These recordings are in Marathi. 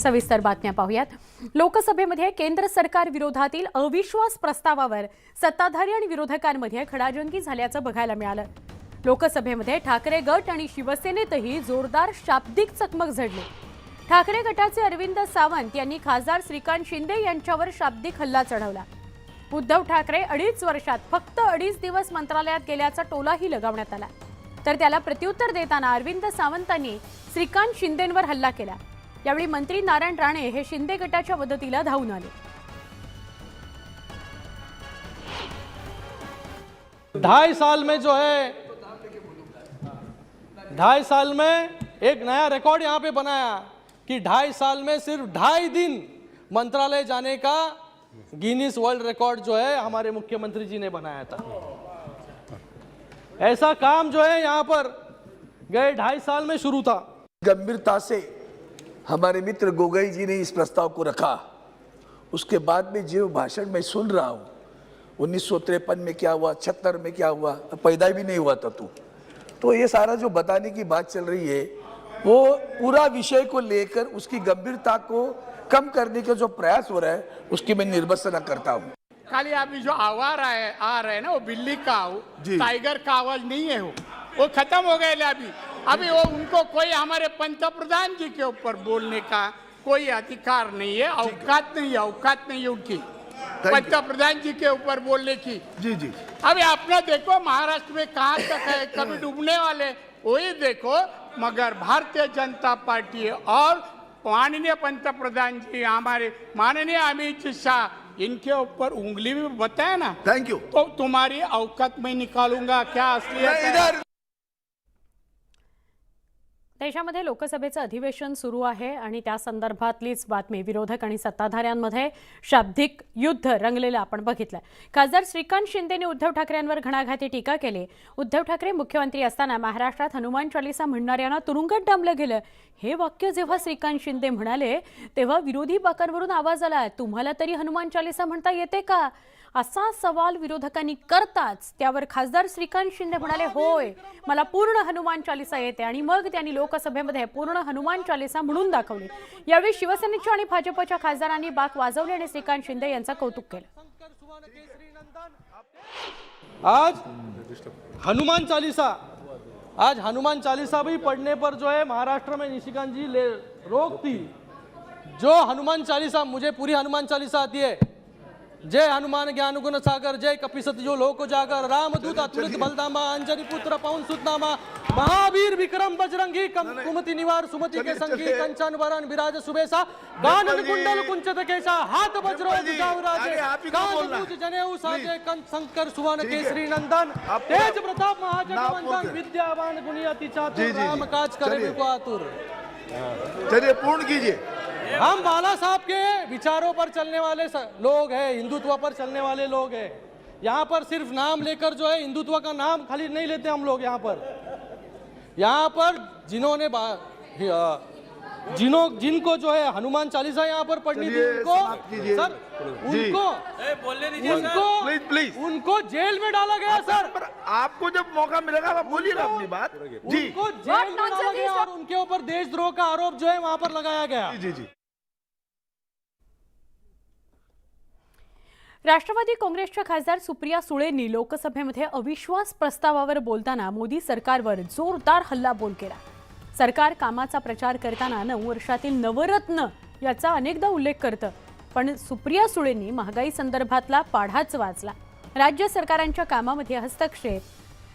सविस्तर बातम्या पाहूयात। लोकसभेमध्ये केंद्र सरकार विरोधातील अविश्वास प्रस्तावावर सत्ताधारी आणि विरोधकांमध्ये खडाजंगी झाल्याचं बघायला मिळालं। लोकसभेमध्ये ठाकरे गट आणि शिवसेनेतही जोरदार शाब्दिक चकमक झडली। ठाकरे गटाचे अरविंद सावंत यांनी खासदार श्रीकांत शिंदे यांच्यावर शाब्दिक हल्ला चढवला। उद्धव ठाकरे 2.5 वर्षात फक्त 2.5 दिवस मंत्रालयात गेल्याचा टोलाही लगावण्यात आला। तर त्याला प्रत्युत्तर देताना अरविंद सावंतांनी श्रीकांत शिंदेंवर हल्ला केला। यावेळी मंत्री नारायण राणे हे शिंदे गटाच्या मदतीला धावून आले। 2.5 साल में जो है 2.5 साल में एक नया रिकॉर्ड यहाँ पे बनाया कि 2.5 साल में सिर्फ 2.5 दिन मंत्रालय जाने का गिनीज वर्ल्ड रिकॉर्ड जो है हमारे मुख्यमंत्री जी ने बनाया था। ऐसा काम जो है यहाँ पर गए 2.5 साल में शुरू था। गंभीरता से हमारे मित्र गोगोई जी ने इस प्रस्ताव को रखा। उसके बाद में जो भाषण मैं सुन रहा हूँ, 1953 में क्या हुआ, 76 में क्या हुआ, पैदा भी नहीं हुआ था तू। तो ये सारा जो बताने की बात चल रही है वो पूरा विषय को लेकर उसकी गंभीरता को कम करने का जो प्रयास हो रहा है उसकी मैं निर्भत्सना करता हूँ। खाली अभी जो आवाज आ रहे हैं ना, वो बिल्ली का टाइगर का आवाज नहीं है, वो खत्म हो गए। अभी वो उनको कोई हमारे पंतप्रधान जी के ऊपर बोलने का कोई अधिकार नहीं है, औकात नहीं है उनकी पंतप्रधान जी के ऊपर बोलने की। जी अभी आपने देखो महाराष्ट्र में कहाँ तक है, कभी डूबने वाले वही देखो। मगर भारतीय जनता पार्टी और माननीय पंतप्रधान जी हमारे माननीय अमित शाह इनके ऊपर उंगली भी बताया ना। Thank you. तो तुम्हारी औकात में निकालूंगा क्या असलियत है। देशामध्ये लोकसभेचं अधिवेशन सुरू आहे आणि त्या संदर्भातलीच बातमी विरोधक आणि सत्ताधाऱ्यांमध्ये शाब्दिक युद्ध रंगलेलं आपण बघितलं। खासदार श्रीकांत शिंदेने उद्धव ठाकरेंवर घणाघाती टीका केली। उद्धव ठाकरे मुख्यमंत्री असताना महाराष्ट्रात हनुमान चालीसा म्हणणाऱ्यांना तुरुंगात डांबलं गेलं, हे वाक्य जेव्हा श्रीकांत शिंदे म्हणाले तेव्हा विरोधी बाकांवरून आवाज आला, तुम्हाला तरी हनुमान चालीसा म्हणता येते का, असा सवाल विरोधकांनी करताच त्यावर खासदार श्रीकांत शिंदे म्हणाले, होय मला पूर्ण हनुमान चालीसा येते। आणि मग त्यांनी लोकसभेमध्ये पूर्ण हनुमान चालीसा म्हणून दाखवली। यावेळी शिवसेनेच्या आणि भाजपच्या खासदारांनी बाक वाजवले आणि श्रीकांत शिंदे यांचं कौतुक केलं। आज हनुमान चालीसा भी पढ़ने पर जो है महाराष्ट्र में निशिकांत जी रोक थी। जो हनुमान चालीसा, मुझे पूरी हनुमान चालीसा आती है। जय हनुमान ज्ञान गुण सागर, जय कपिसत जो लोक जागर, रामदूत अतुलित बलधामा, अंजनी पुत्र पवन सुतनामा, महावीर विक्रम बजरंगी, कुमति निवार सुमति के संगी, कंचन वरण विराज सुबेसा, कानन कुंडल कुंचित केसा, हाथ वज्रो ध्वजाउ राजे, कांध मूज जनेऊ साजे, कंठ शंकर सुवन केसरी नंदन, तेज प्रताप महाजगवंदन, विद्यावान गुणी अति चातुर, राम काज करे बिल्कुल आतुर। चलिए पूर्ण कीजिए। हम बाला साहब के विचारों पर चलने वाले लोग हैं, हिंदुत्व पर चलने वाले लोग हैं। यहाँ पर सिर्फ नाम लेकर जो है हिंदुत्व का नाम खाली नहीं लेते हम लोग। यहाँ पर जिन्होंने जिनको जो है हनुमान चालीसा यहाँ पर पढ़नी थी उनको जेल में डाला गया। सर आपको जब मौका मिलेगा आप बोलिएगा अपनी बात। जी उनको जेल में डाला गया और उनके ऊपर देशद्रोह का आरोप जो है वहां पर लगाया गया। जी राष्ट्रवादी काँग्रेसच्या खासदार सुप्रिया सुळेंनी लोकसभेमध्ये अविश्वास प्रस्तावावर बोलताना मोदी सरकारवर जोरदार हल्लाबोल केला। सरकार कामाचा प्रचार करताना 9 वर्षातील नवरत्न याचा अनेकदा उल्लेख करतं, पण सुप्रिया सुळेंनी महागाई संदर्भातला पाढाच वाचला। राज्य सरकारांच्या कामामध्ये हस्तक्षेप,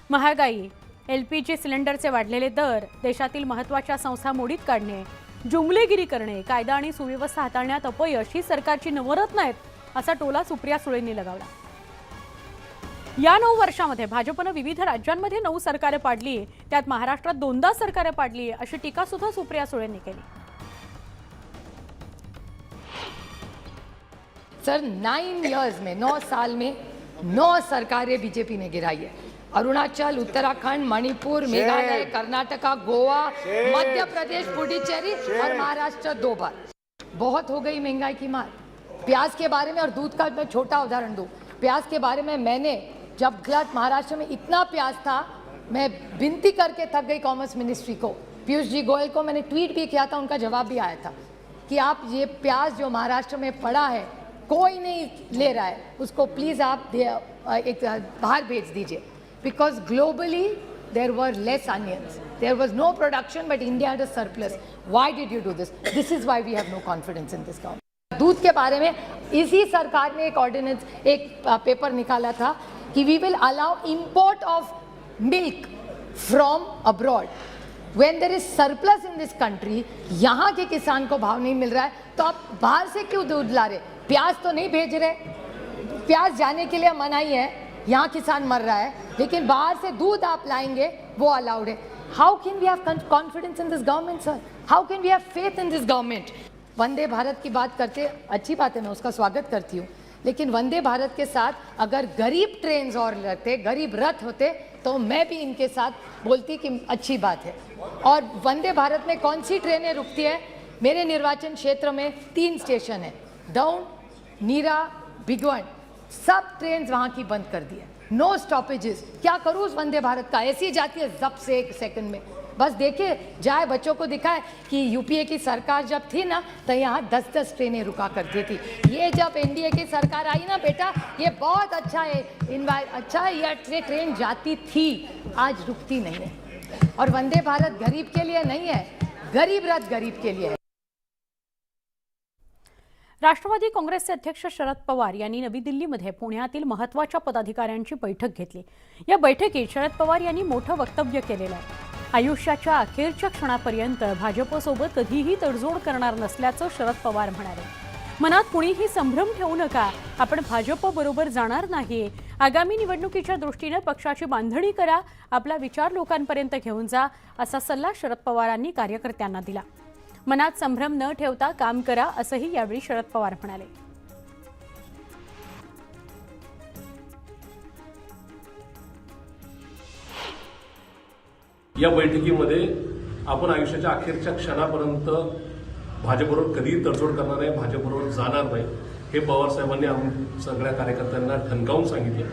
महागाई, LPG सिलेंडरचे वाढलेले दर, देशातील महत्त्वाच्या संस्था मोडीत काढणे, जुमलेगिरी करणे, कायदा आणि सुव्यवस्था हाताळण्यात अपयश ही सरकारची नवरत्न आहेत, असा टोला सुप्रिया सुळेंनी लगावला। या 9 वर्षांमध्ये भाजपने विविध राज्यांमध्ये 9 सरकारे पाडली, त्यात महाराष्ट्रात 2दा सरकारे पाडली, अशी टीका सुद्धा सुप्रिया सुळेंनी केली। सर 9 साल में 9 सरकारें बीजेपी ने गिराई है। अरुणाचल, उत्तराखंड, मणिपुर, मेघालय, कर्नाटका, गोवा, मध्य प्रदेश, पुडुचेरी और महाराष्ट्र 2 बार। बहुत हो गई महंगाई की मार। प्याज के बारे में और दूध का मैं छोटा उदाहरण दूं, प्याज के बारे में मैंने जब गुजरात महाराष्ट्र में इतना प्याज था, मैं विनती करके थक गई कॉमर्स मिनिस्ट्री को, पीयूष जी गोयल को मैंने ट्वीट भी किया था, उनका जवाब भी आया था कि आप ये प्याज जो महाराष्ट्र में पड़ा है कोई नहीं ले रहा है, उसको प्लीज़ आप एक बाहर भेज दीजिए, because globally there were less onions, there was no production, but India had a surplus. Why did you do this? This is why we have no confidence in this government. दूध के बारे में इसी सरकार ने एक ऑर्डिनेंस, एक पेपर निकाला था कि we will allow import of milk from abroad. When there is surplus in this country, यहाँ के किसान को भाव नहीं मिल रहा है, तो आप बाहर से क्यों दूध ला रहे? प्याज तो नहीं भेज रहे, प्याज जाने के लिए मनाही है, यहाँ किसान मर रहा है, लेकिन बाहर से दूध आप लाएंगे वो अलाउड है. How can we have confidence in this government sir? How can we have faith in this government? Vande Bharat की बात करते, अच्छी बात है, मैं उसका स्वागत करती हूँ, लेकिन वंदे भारत के साथ अगर गरीब ट्रेन और रहते, गरीब रथ होते, तो मैं भी इनके साथ बोलती कि अच्छी बात है. और वंदे भारत में कौन सी ट्रेनें रुकती है? मेरे निर्वाचन क्षेत्र में 3 स्टेशन है, दौंड, नीरा, भिगवण, सब ट्रेन वहाँ की बंद कर दी है, नो स्टॉपेजेस. क्या करूँ उस वंदे भारत का? ऐसी जाती है जब से 1 सेकंड में. बस देखे जाए, बच्चों को दिखाए कि यूपीए की सरकार जब थी ना, तो यहाँ 10-10 ट्रेनें रुका करती थी. ये जब एनडीए की सरकार आई ना बेटा, ये बहुत अच्छा है, अच्छा है, ये ट्रेन जाती थी, आज रुकती नहीं है. और वंदे भारत गरीब के लिए नहीं है, गरीब रथ गरीब के लिए है. राष्ट्रवादी काँग्रेसचे अध्यक्ष शरद पवार यांनी नवी दिल्लीमध्ये पुण्यातील महत्त्वाच्या पदाधिकाऱ्यांची बैठक घेतली. या बैठकीत शरद पवार यांनी मोठं वक्तव्य केलेलं आहे. आयुष्याच्या अखेरच्या क्षणापर्यंत भाजपसोबत कधीही तडजोड करणार नसल्याचं शरद पवार म्हणाले. मनात कुणीही संभ्रम ठेवू नका, आपण भाजप बरोबर जाणार नाही. आगामी निवडणुकीच्या दृष्टीने पक्षाची बांधणी करा, आपला विचार लोकांपर्यंत घेऊन जा, असा सल्ला शरद पवारांनी कार्यकर्त्यांना दिला. मनात संभ्रम न ठेवता काम करा, असंही यावेळी शरद पवार म्हणाले. या बैठकीमध्ये आपण आयुष्याच्या अखेरच्या क्षणापर्यंत भाजपबरोबर कधीही तडजोड करणार नाही, भाजपबरोबर जाणार नाही, हे पवार साहेबांनी सगळ्या कार्यकर्त्यांना ठणकावून सांगितलं.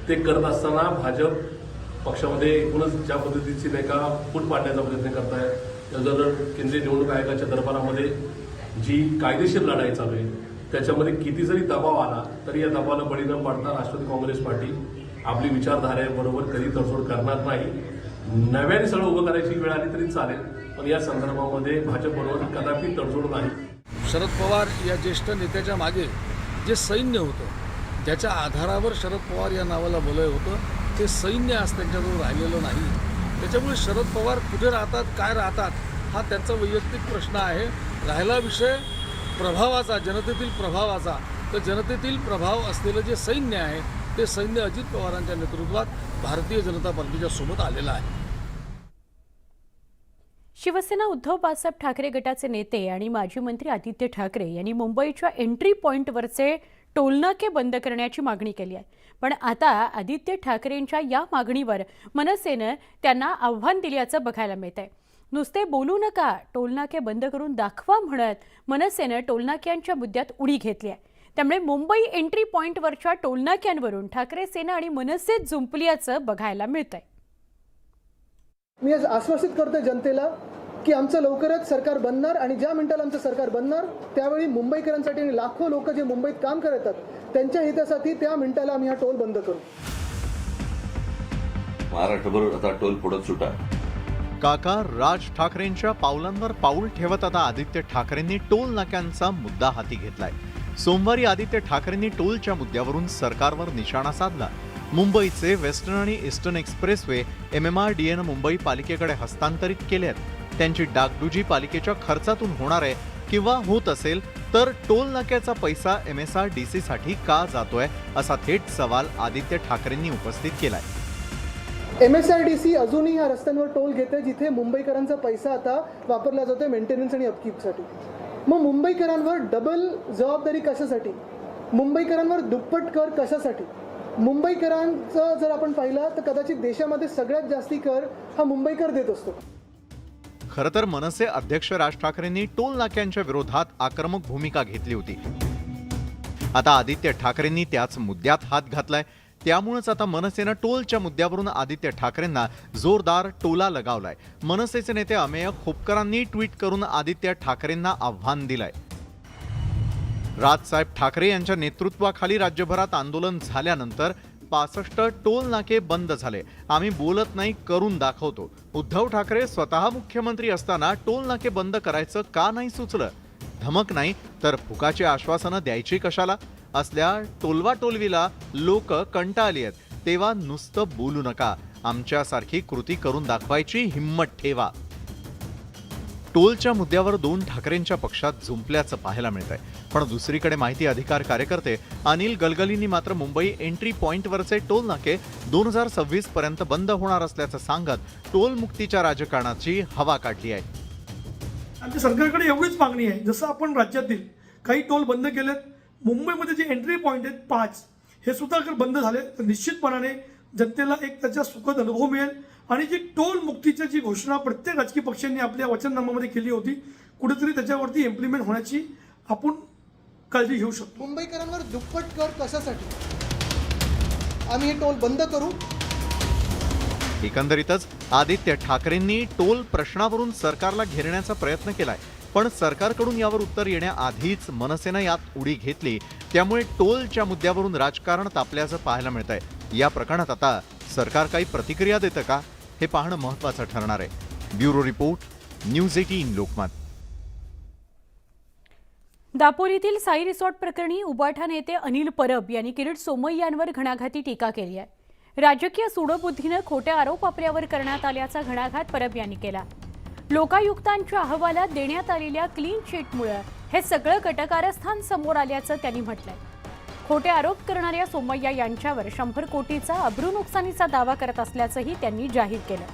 ते करत असताना भाजप पक्षामध्ये एकूणच ज्या पद्धतीची नाही का फूट पाडण्याचा प्रयत्न करताय, जर केंद्रीय निवडणूक आयोगाच्या दरबारामध्ये जी कायदेशीर लढाई चालू आहे, त्याच्यामध्ये किती जरी दबाव आला तरी या दबावाला बळी न पडता राष्ट्रवादी काँग्रेस पार्टी आपली विचारधारेबरोबर कधी तडजोड करणार नाही. नव्याने सगळं उभं करायची वेळ आली तरी चालेल, पण या संदर्भामध्ये भाजपबरोबर कदापि तडजोड नाही. शरद पवार या ज्येष्ठ नेत्याच्या मागे जे सैन्य होतं, ज्याच्या आधारावर शरद पवार या नावाला बोलय होतं, ते सैन्य आज त्यांच्याजवळ राहिलेलं नाही. त्याच्यामुळे शरद पवार कुठे राहतात, काय राहतात, हा त्यांचा वैयक्तिक प्रश्न आहे. राहिला विषय प्रभावाचा, जनतेतील प्रभावाचा, तर जनतेतील प्रभाव असलेलं जे सैन्य आहे, ते सैन्य अजित पवारांच्या नेतृत्वात भारतीय जनता पार्टीच्या सोबत आलेलं आहे. शिवसेना उद्धव बाळासाहेब ठाकरे गटाचे नेते आणि माजी मंत्री आदित्य ठाकरे यांनी मुंबईच्या एंट्री पॉइंटवरचे टोलनाके बंद करण्याची मागणी केली आहे. पण आता आदित्य ठाकरेंच्या या मागणीवर मनसेनं त्यांना आव्हान दिल्याचं बघायला मिळतंय. नुसते बोलू नका, टोलनाके बंद करून दाखवा म्हणत मनसेनं टोलनाक्यांच्या मुद्द्यात उडी घेतली आहे. त्यामुळे मुंबई एंट्री पॉइंटवरच्या टोलनाक्यांवरून ठाकरे सेना आणि मनसेत जुंपल्याचं बघायला मिळतंय. मी आज आश्वासित करतोय जनतेला की आमचं लवकरच सरकार बनणार आणि ज्या मिनिटाला आमचं सरकार बनणार त्यावेळी मुंबईकरांसाठी आणि लाखो लोक जे मुंबईत काम करतात त्यांच्या हितासाठी त्या मिनिटाला आम्ही हा टोल बंद करू. महाराष्ट्रभर आता टोल पुढे सुटा. काका राज ठाकरेंच्या पावलांवर पाऊल ठेवत आता आदित्य ठाकरेंनी टोल नाक्यांचा मुद्दा हाती घेतलाय. सोमवारी आदित्य ठाकरेंनी टोलच्या मुद्द्यावरून सरकारवर निशाणा साधला. मुंबईचे वेस्टर्न आणि ईस्टर्न एक्सप्रेसवे MMRDAनं मुंबई पालिकेकडे हस्तांतरित केले आहेत. त्यांची डागडुजी पालिकेच्या खर्चातून होणार आहे किंवा होत असेल तर टोल नाक्याचा पैसा MSRDC साठी का जातोय, असा थेट सवाल आदित्य ठाकरेंनी उपस्थित केलाय. MSRDC अजूनही ह्या रस्त्यांवर टोल घेते जिथे मुंबईकरांचा पैसा आता वापरला जातोय मेंटेनन्स आणि अपकीपसाठी. मग मुंबईकरांवर डबल जबाबदारी कशासाठी, मुंबईकरांवर दुप्पट कर कशासाठी? मुंबईकरांचं जर आपण पाहिलं तर कदाचित देशामध्ये सगळ्यात जास्ती कर हा मुंबईकर देत असतो. खरं तर मनसे अध्यक्ष राज ठाकरेंनी टोल नाक्यांच्या विरोधात आक्रमक भूमिका घेतली होती. आता आदित्य ठाकरेंनी त्याच मुद्द्यात हात घातलाय. त्यामुळेच आता मनसेनं टोलच्या मुद्द्यावरून आदित्य ठाकरेंना जोरदार टोला लगावलाय. मनसेचे नेते अमेय खोपकरांनी ट्विट करून आदित्य ठाकरेंना आव्हान दिलंय. राजसाहेब ठाकरे यांच्या नेतृत्वाखाली राज्यभरात आंदोलन झाल्यानंतर 65 टोल नाके बंद झाले. आम्ही बोलत नाही, करून दाखवतो. उद्धव ठाकरे स्वतः मुख्यमंत्री असताना टोल नाके बंद करायचं का नाही सुचलं? धमक नाही तर फुकाची आश्वासनं द्यायची कशाला? असल्या टोलवा टोलवीला लोक कंटाळली आहेत. तेव्हा नुसतं बोलू नका, आमच्यासारखी कृती करून दाखवायची हिम्मत ठेवा. टोलच्या मुद्द्यावर दोन ठाकरेंच्या पक्षात झुंपल्याचं पाहायला मिळतंय. पण दुसरीकडे माहिती अधिकार कार्यकर्ते अनिल गलगलींनी मात्र मुंबई एंट्री पॉइंटवरचे टोल नाके 2026 पर्यंत बंद होणार असल्याचं सांगत टोल मुक्तीच्या राजकारणाची हवा काढली आहे. आमच्या सरकारकडे एवढीच मागणी आहे, जसं आपण राज्यातील काही टोल बंद केलेत, मुंबईमध्ये जे एंट्री पॉईंट आहेत 5 हे सुद्धा जर बंद झाले तर निश्चितपणाने जनतेला एक त्याचा सुखद अनुभव मिळेल. आणि जी टोल मुक्तीची जी घोषणा प्रत्येक राजकीय पक्षांनी आपल्या वचननाम्यामध्ये केली होती, कुठेतरी त्याच्यावरती इम्प्लिमेंट होण्याची आपण काळजी घेऊ शकतो. मुंबईकरांवर दुप्पट कर कशासाठी? आम्ही हे टोल बंद करू. एकंदरीतच आदित्य ठाकरेंनी टोल प्रश्नावरून सरकारला घेरण्याचा प्रयत्न केलाय. पण सरकारकडून यावर उत्तर येण्याआधीच मनसेनं यात उडी घेतली. त्यामुळे टोलच्या मुद्द्यावरून राजकारण तापल्याचं पाहायला मिळतंय. या प्रकरणात आता सरकार काही प्रतिक्रिया देतं का, हे पाहणं महत्त्वाचं ठरणार आहे. Bureau report, news 18 Lokmat. दापोलीतील साई रिसॉर्ट प्रकरणी उबाठा नेते अनिल परब यांनी किरीट सोमय्यांवर घणाघाती टीका केली आहे. राजकीय सूडबुद्धीनं खोटे आरोप आपल्यावर करण्यात आल्याचा घणाघात परब यांनी केला. लोकायुक्तांच्या अहवालात देण्यात आलेल्या क्लीन चिटमुळे हे सगळं कटकारस्थान समोर आल्याचं त्यांनी म्हटलंय. खोटे आरोप करणाऱ्या सोमय्या यांच्यावर 100 कोटीचा अब्रू नुकसानीचा दावा करत असल्याचंही त्यांनी जाहीर केलं.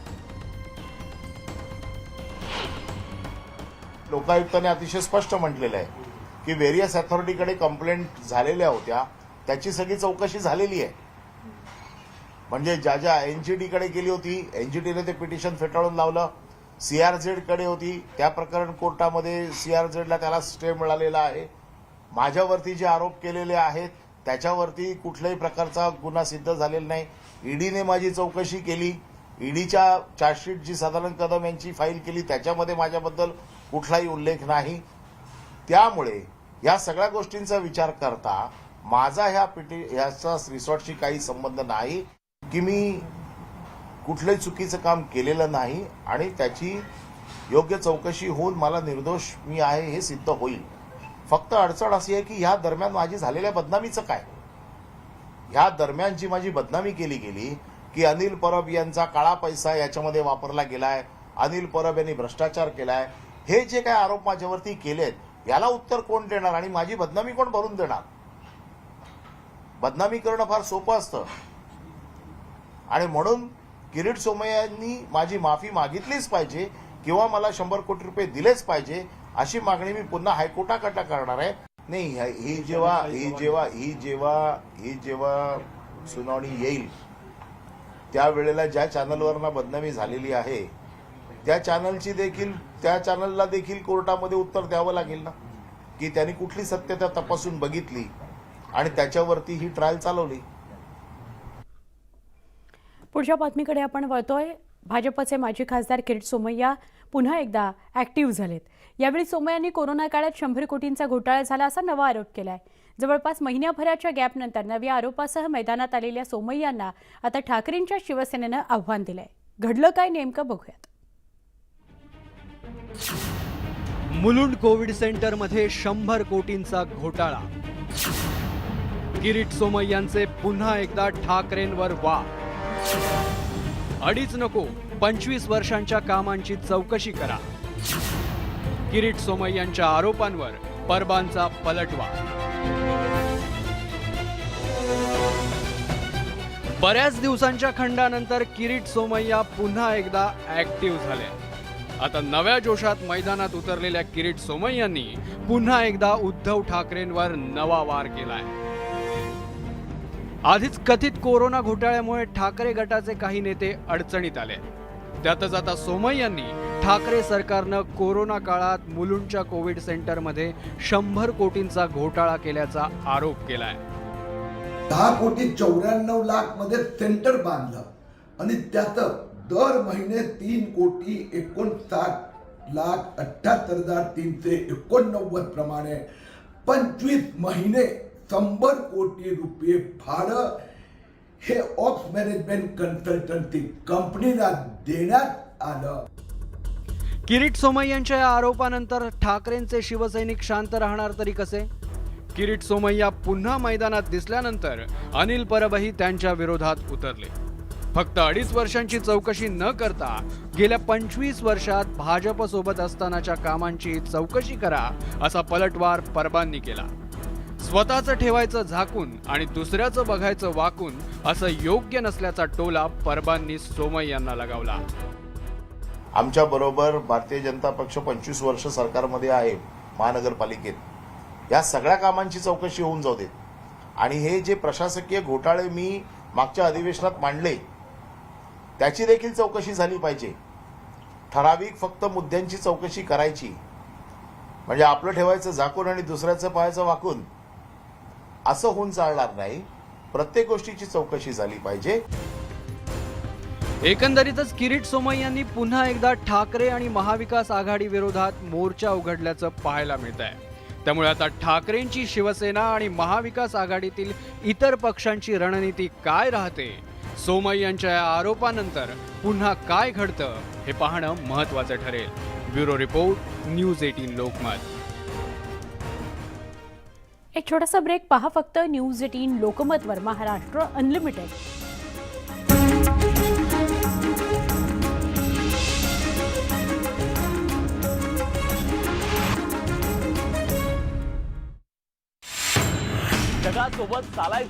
लोकायुक्ताने अतिशय स्पष्ट म्हटलेलं आहे की व्हेरियस अथॉरिटीकडे कंप्लेंट झालेल्या होत्या, त्याची सगळी चौकशी झालेली आहे. म्हणजे ज्या ज्या एनजीटीकडे गेली होती, एनजीटीने ते पिटिशन फेटाळून लावलं. CRZ कडे होती, त्या प्रकरण कोर्टामध्ये CRZला त्याला स्टे मिळालेला आहे. माझ्यावरती जे आरोप केलेले आहेत त्याच्यावरती कुठल्याही प्रकारचा गुन्हा सिद्ध झालेला नाही. ईडीने माझी चौकशी केली. ईडीच्या चार्जशीट जी सदानंद कदम यांची फाईल केली त्याच्यामध्ये माझ्याबद्दल कुठलाही उल्लेख नाही. त्यामुळे या सगळ्या गोष्टींचा विचार करता माझा ह्याचा रिसॉर्टशी काही संबंध नाही, की मी कुठलंही चुकीचं काम केलेलं नाही आणि त्याची योग्य चौकशी होऊन मला निर्दोष मी आहे हे सिद्ध होईल. फक्त अडचण अशी आहे की ह्या दरम्यान माझी झालेल्या बदनामीचं काय? ह्या दरम्यान जी माझी बदनामी केली गेली की अनिल परब यांचा काळा पैसा याच्यामध्ये वापरला गेलाय, अनिल परब यांनी भ्रष्टाचार केलाय, हे जे काय आरोप माझ्यावरती केलेत याला उत्तर कोण देणार आणि माझी बदनामी कोण भरून देणार? बदनामी करणं फार सोपं असतं आणि म्हणून किरीट सोमय्यांनी माझी माफी मागितलीच पाहिजे किंवा मला 100 कोटी रुपये दिलेच पाहिजे अशी मागणी मी पुन्हा हायकोर्टाकडे करणार आहे. नाही, ही जेव्हा सुनावणी येईल त्यावेळेला ज्या चॅनलवरना बदनामी झालेली आहे त्या चॅनलला देखील कोर्टामध्ये उत्तर द्यावं लागेल ना, की त्यांनी कुठली सत्यता तपासून बघितली आणि त्याच्यावरती ही ट्रायल चालवली. पुढच्या बातमीकडे आपण वळतोय. भाजपचे माजी खासदार किरीट सोमय्या पुन्हा एकदा ऍक्टिव्ह झालेत. यावेळी सोमय्यांनी कोरोना काळात 100 कोटींचा घोटाळा झाला असा नवा आरोप केलाय. जवळपास महिन्याभराच्या गॅपनंतर नव्या आरोपासह मैदानात आलेल्या सोमय्यांना आता ठाकरेंच्या शिवसेनेनं आव्हान दिलंय. घडलं काय नेमकं बघूयात. मुलुंड कोविड सेंटरमध्ये 100 कोटींचा घोटाळा. किरीट सोमय्यांचे पुन्हा एकदा ठाकरेंवर वार. 2.5 नको 25 वर्षांच्या कामांची चौकशी करा. किरीट सोमय्यांच्या आरोपांवर परबांचा पलटवार. बऱ्याच दिवसांच्या खंडानंतर किरीट सोमय्या पुन्हा एकदा ऍक्टिव्ह झाले. आता नव्या जोशात मैदानात उतरलेल्या किरीट सोमय्यांनी पुन्हा एकदा उद्धव ठाकरेंवर नवा वार केलाय. आधीच कथित कोरोना घोटाळ्यामुळे ठाकरे गटाचे काही नेते अडचणीत आले. त्यातच आता सोमय्यांनी ठाकरे सरकारनं कोरोना काळात मुलुंडच्या कोविड सेंटरमध्ये 100 कोटींचा घोटाळा केल्याचा आरोप केलाय. 10,94,00,000 मध्ये सेंटर बांधलं आणि त्यात दर महिने 3,59,78,389 प्रमाणे 25 महिने 100 कोटी रुपये भाडं हे ऑफ मॅनेजमेंट कन्सल्टन्सी कंपनीला देण्यात आलं. किरीट सोमय्यांच्या या आरोपानंतर ठाकरेंचे शिवसैनिक शांत राहणार तरी कसे? किरीट सोमय्या पुन्हा मैदानात दिसल्यानंतर अनिल परबही त्यांच्या विरोधात उतरले. फक्त 2.5 वर्षांची चौकशी न करता गेल्या 25 वर्षात भाजप सोबत असतानाच्या कामांची चौकशी करा असा पलटवार परबांनी केला. स्वतःचं ठेवायचं झाकून आणि दुसऱ्याचं बघायचं वाकून असं योग्य नसल्याचा टोला परबांनी सोमय्यांना लगावला. आमच्या बरोबर भारतीय जनता पक्ष 25 वर्ष सरकारमध्ये आहे महानगरपालिकेत. या सगळ्या कामांची चौकशी होऊन जाऊ देत. आणि हे जे प्रशासकीय घोटाळे मी मागच्या अधिवेशनात मांडले त्याची देखील चौकशी झाली पाहिजे. ठराविक फक्त मुद्द्यांची चौकशी करायची, म्हणजे आपलं ठेवायचं झाकून आणि दुसऱ्याचं पाहायचं वाकून असं होऊन चालणार नाही. प्रत्येक गोष्टीची चौकशी झाली पाहिजे. एकंदरीतच किरीट सोमय्यांनी पुन्हा एकदा ठाकरे आणि महाविकास आघाडी विरोधात मोर्चा उघडल्याचं पाहायला मिळत आहे. त्यामुळे आता ठाकरेंची शिवसेना आणि महाविकास आघाडीतील इतर पक्षांची रणनीती काय राहते, सोमय्यांच्या या आरोपानंतर पुन्हा काय घडतं हे पाहणं महत्त्वाचं ठरेल. Bureau report, news 18 Lokmat. एक छोटासा ब्रेक पहा फक्त न्यूज 18 लोकमतवर महाराष्ट्र अनलिमिटेड. जगासोबत चालायचं